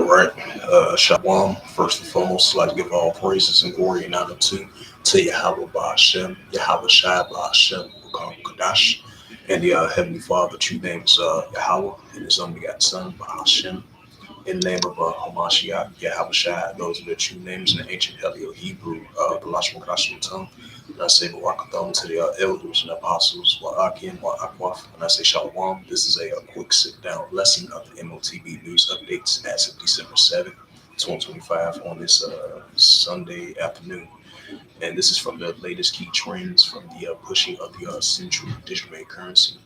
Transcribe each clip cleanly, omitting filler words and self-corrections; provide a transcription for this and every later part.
right. Shalom. First and foremost, I'd like to give all praises and glory and honor to Yahweh Ba'ashem, Yahweh Shai Ba'ashem, Wakam Kadash, and the Heavenly Father. True name is Yahweh, and His only begotten Son, Ba'ashem. In the name of Hamashiach, Yahweh Shai, those are the true names in the ancient Paleo Hebrew, the Lashon Kadashim tongue. And I say Barakatham to the elders and apostles, Wa'akim, Wa'akwaf, and I say Shalom. This is a quick sit down lesson of the M.O.T.B news updates as of December 7th, 2025, on this Sunday afternoon. And this is from the latest key trends from the pushing of the central digital bank currency.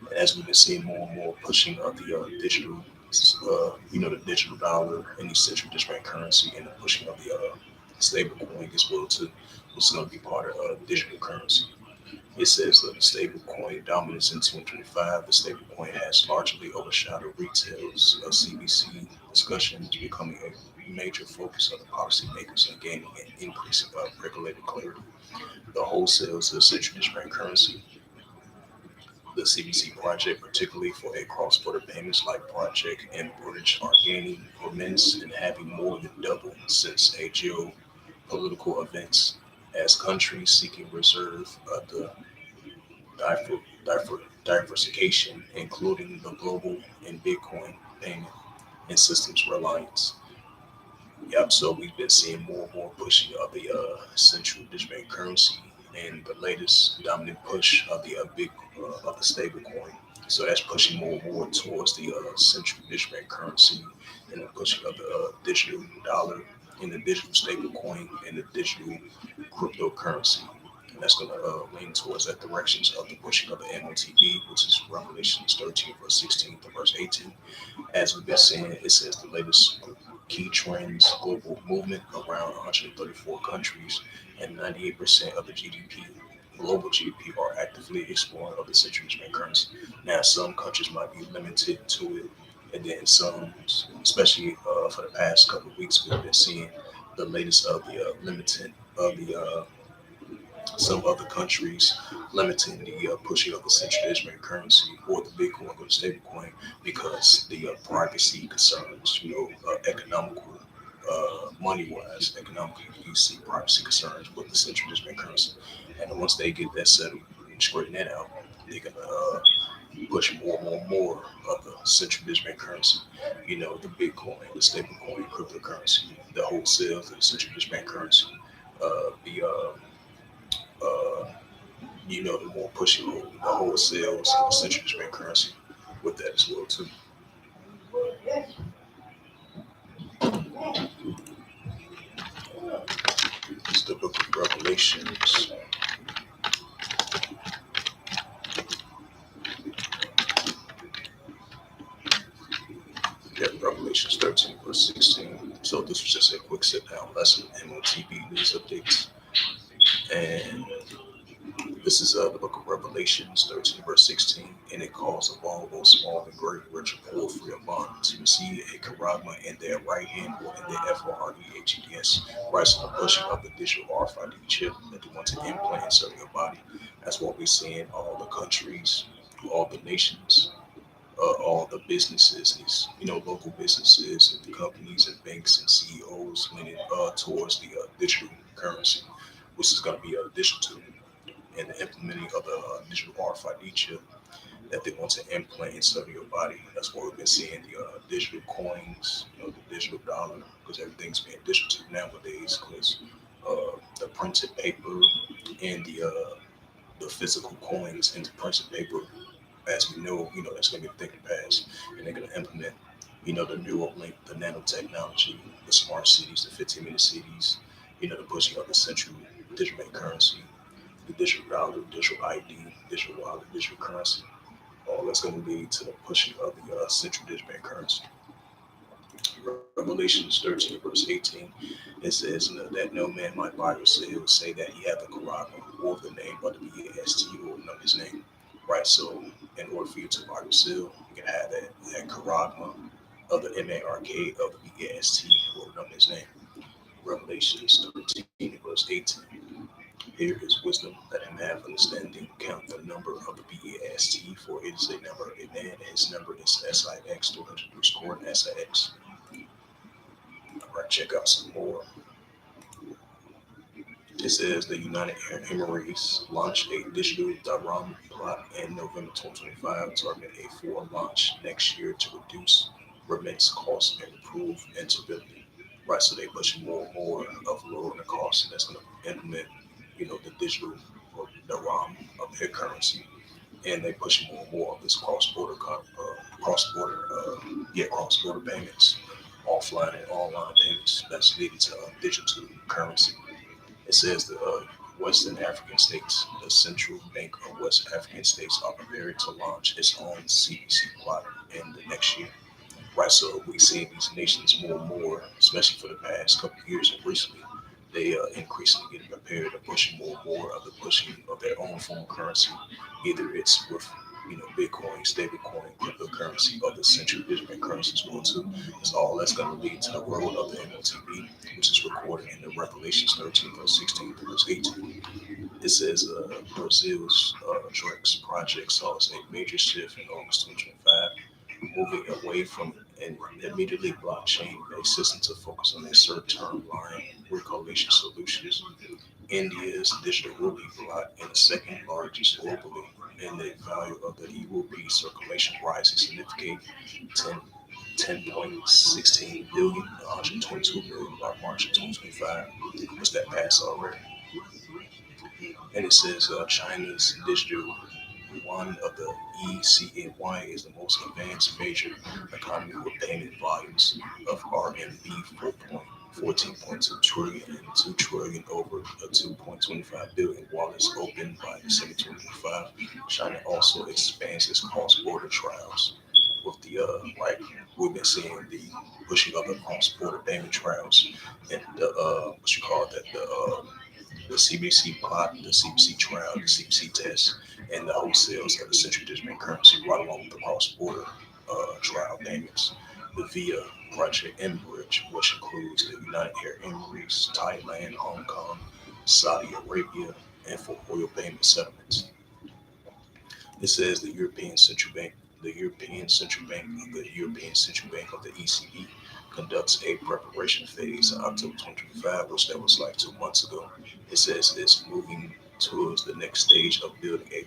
And as we've been seeing more and more pushing of the digital, the digital dollar and the central digital bank currency, and the pushing of the stable coin as well too, which is going to be part of digital currency. It says that the stable coin dominance in 2025, the stable coin has largely overshadowed retail's CBC discussions, becoming a major focus of the policymakers and gaining an increasing regulated clarity. The wholesales of central digital bank currency, the CBC project, particularly for a cross-border payments like Project and Bridge, are gaining immense and having more than doubled since a geopolitical events as countries seeking reserve the diversification, including the global and Bitcoin payment and systems reliance. Yep, so we've been seeing more and more pushing of the central digital bank currency, and the latest dominant push of the of the stable coin. So that's pushing more and more towards the central digital bank currency, and the pushing of the digital dollar and the digital stable coin and the digital cryptocurrency. And that's going to lean towards that directions of the pushing of the M.O.T.B, which is Revelations 13, verse 16 to verse 18. As we've been saying, it says the latest key trends, global movement around 134 countries, and 98% of the GDP, global GDP, are actively exploring of the central bank currency. Now, some countries might be limited to it, and then some, especially for the past couple of weeks, we've been seeing the latest of the limited of the some other countries limiting the pushing of the central bank currency or the Bitcoin or the stable coin because the privacy concerns, economical, money-wise, economically, you see privacy concerns with the central bank currency. And once they get that settled and straighten that out, they're gonna push more of the central bank currency. The Bitcoin, the stable coin, cryptocurrency, the wholesale of the central bank currency, the the more pushing the wholesales of the central bank currency with that as well too. It's the book of Revelations. Yeah, Revelations 13, verse 16. So this was just a quick sit down lesson, M.O.T.B news updates. And this is the book of Revelations 13, verse 16. And it calls of all both small and great, rich and poor, free or bond, to receive a charagma in their right hand or in their FREHEDS, rights on the pushing of the digital RFID chip that they want to implant inside your body. That's what we see in all the countries, all the nations, all the businesses, these local businesses and companies and banks and CEOs leaning towards the digital currency, which is going to be digital, and the implementing of the digital RFID chip that they want to implant inside of your body. That's what we've been seeing, the digital coins, the digital dollar, because everything's being digital nowadays. Because the printed paper and the physical coins into printed paper, as we know, that's going to be a thing to pass, and they're going to implement, the neural link, the nanotechnology, the smart cities, the 15-minute cities, the pushing of the central digital bank currency, the digital dollar, digital ID, digital wallet, digital currency. All that's going to lead to the pushing of the central digital bank currency. Revelations 13, verse 18, it says that no man might buy or sell, say that he hath a charagma, or the name of the BAST, or know his name. Right, so in order for you to buy or sell, you can have that charagma of the MARK of the BAST, or know his name. Revelations 13, verse 18. Here is wisdom, let him have understanding, count the number of the BAST, for it is a number of a man, and his number is SIX, 200 score SIX. check out some more. It says the United Arab Emirates launched a digital dirham plot in November 2025, targeting a full launch next year to reduce remittance costs and improve interoperability. Right, so they pushing more and more of lowering the cost, and that's going to implement, the digital or dirham of their currency, and they pushing more and more of this cross-border payments, offline and online payments that's leading to digital currency. It says the Western African states, the Central Bank of West African states, are preparing to launch its own CBC plot in the next year. Right, so we've seen these nations more and more, especially for the past couple of years and recently, they increasingly getting prepared to push more and more of the pushing of their own form of currency. Either it's with Bitcoin, stablecoin, cryptocurrency, or the central digital currencies going to. It's all that's going to lead to the road of the M.O.T.B, which is recorded in the Revelations 13, verse 16 through verse 18. It says Brazil's Drake's project saw a major shift in August 2025, moving away from an immediately blockchain-based system to focus on a short-term line recalculation solutions. India's digital rupee block and the second largest globally, and the value of the e-rupee circulation rising significantly 10.16 billion, 122 billion by March of 2025. Was that passed already? And it says China's digital one of the ECNY is the most advanced major economy with payment volumes of RMB 14.2 trillion and 2 trillion over a 2.25 billion wallets opened by December 2025. China also expands its cross-border trials with the like we've been seeing the pushing of the cross-border payment trials and the what you call that the CBC plot, the CBC trial, the CBC test, and the wholesales of the central digital currency right along with the cross-border trial payments. The VIA Project M Bridge, which includes the United Arab Emirates, Thailand, Hong Kong, Saudi Arabia, and for oil payment settlements. It says the European Central Bank of the European Central Bank of the ECB conducts a preparation phase in October 2025, which that was like 2 months ago. It says it's moving towards the next stage of building a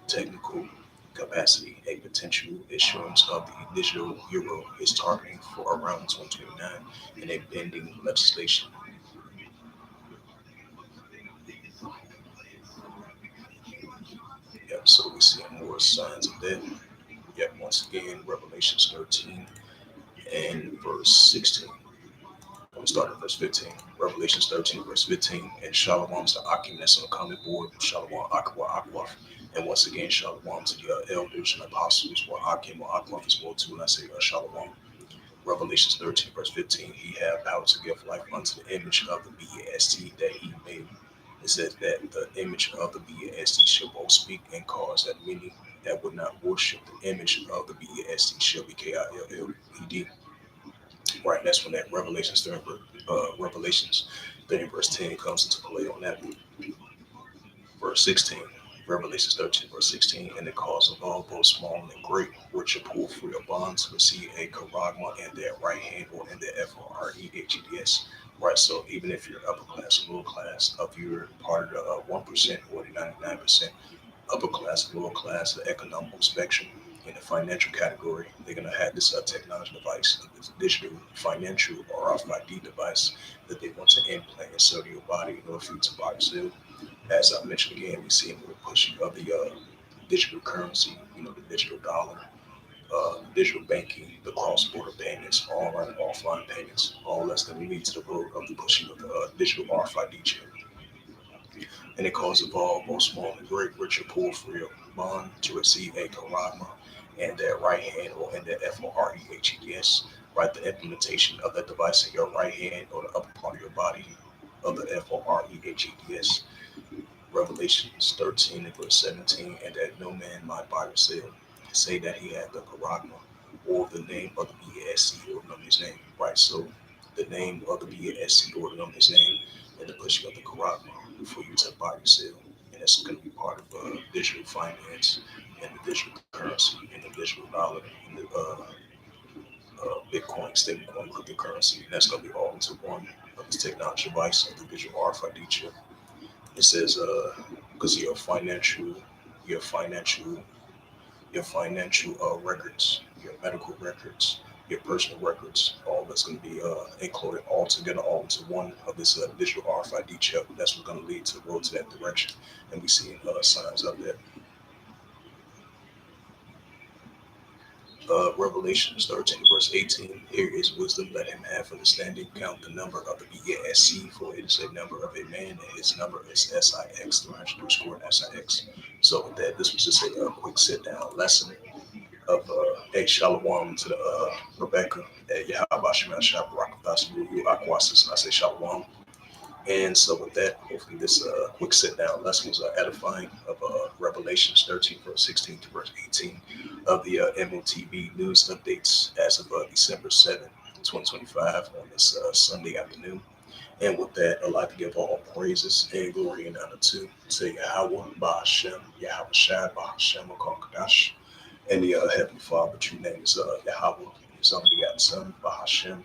technical capacity. A potential issuance of the digital euro is targeting for around 2029 in a pending legislation. Yep, so we see more signs of that. Yet once again, Revelations 13 and verse 16. I'm gonna start at verse 15. Revelations 13, verse 15. And Shalom to Akim that's on the comment board. Shalom Akwa Akwaf. And once again, Shalom to the elders and apostles. While Akim or Akwaf is more too. And I say Shalom. Revelations 13, verse 15. He had power to give life unto the image of the BAST that he made. It says that the image of the BAST shall both speak and cause that many that would not worship the image of the BAST shall be KILLED. Right, that's when that Revelations 30 verse 10 comes into play on that. Verse 16, Revelations 13 verse 16, and the cause of all, both small and great, which are poor free of bonds, receive a charagma in their right hand or in their FOREHEDS. Right, so even if you're upper class or lower class, if you're part of the 1% or the 99%, upper class, lower class, the economical spectrum, in the financial category, they're going to have this technology device, this digital financial or RFID device that they want to implant inside your body in order for you to buy or sell. As I mentioned again, we see more pushing of the digital currency, the digital dollar, digital banking, the cross-border payments, online and offline payments, all that's going to lead to the road of the pushing of the digital RFID chip. And it calls evolve both small and great, rich or poor, free or bond to receive a karama in their right hand or in their FOREHEDS. Right, the implementation of that device in your right hand or the upper part of your body of the FOREHEDS. Revelations 13 and verse 17, and that no man might buy or sell, say that he had the karama or the name of the BASC or the his name. Right, so the name of the BASC or the his name and the pushing of the karama for you to buy or sell. And it's going to be part of digital finance and the digital currency and the digital dollar and the Bitcoin, stablecoin, cryptocurrency. And that's going to be all into one of this technology device of the visual RFID chip. It says, because your financial, your financial records, your medical records, your personal records, all that's going to be included all together, all into one of this digital RFID chip. That's what's going to lead to the road to that direction. And we see signs of that. Revelations 13, verse 18. Here is wisdom, let him have understanding. Count the number of the BASC, for it is a number of a man, and his number is SIX, 300 So, with that, this was just a quick sit down lesson of a shalom to the Rebecca at Yahabashim Shabrak Aquasis, and I say shalom. And so, with that, hopefully, this quick sit down lesson was edifying of Revelations 13, verse 16 to verse 18 of the M.O.T.B news updates as of December 7th, 2025, on this Sunday afternoon. And with that, I'd like to give all praises and glory and honor to Yahweh, Ba'ashem, Yahweh Shai, Ba'ashem, Akakadash, and the Heavenly Father. True name is Yahweh, His only begotten Son, Ba'ashem.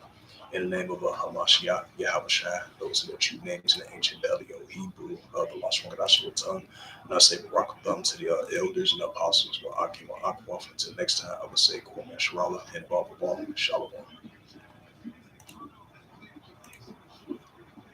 In the name of Hamashiach, Yahweh Shai, those are the true names in the ancient Paleo Hebrew of the Lost Wangadashua tongue. And I say Barakabam to the elders and the apostles, Wa'akim Wa'akwa. Until next time, I would say Kwame Sharala and Baba Shalom.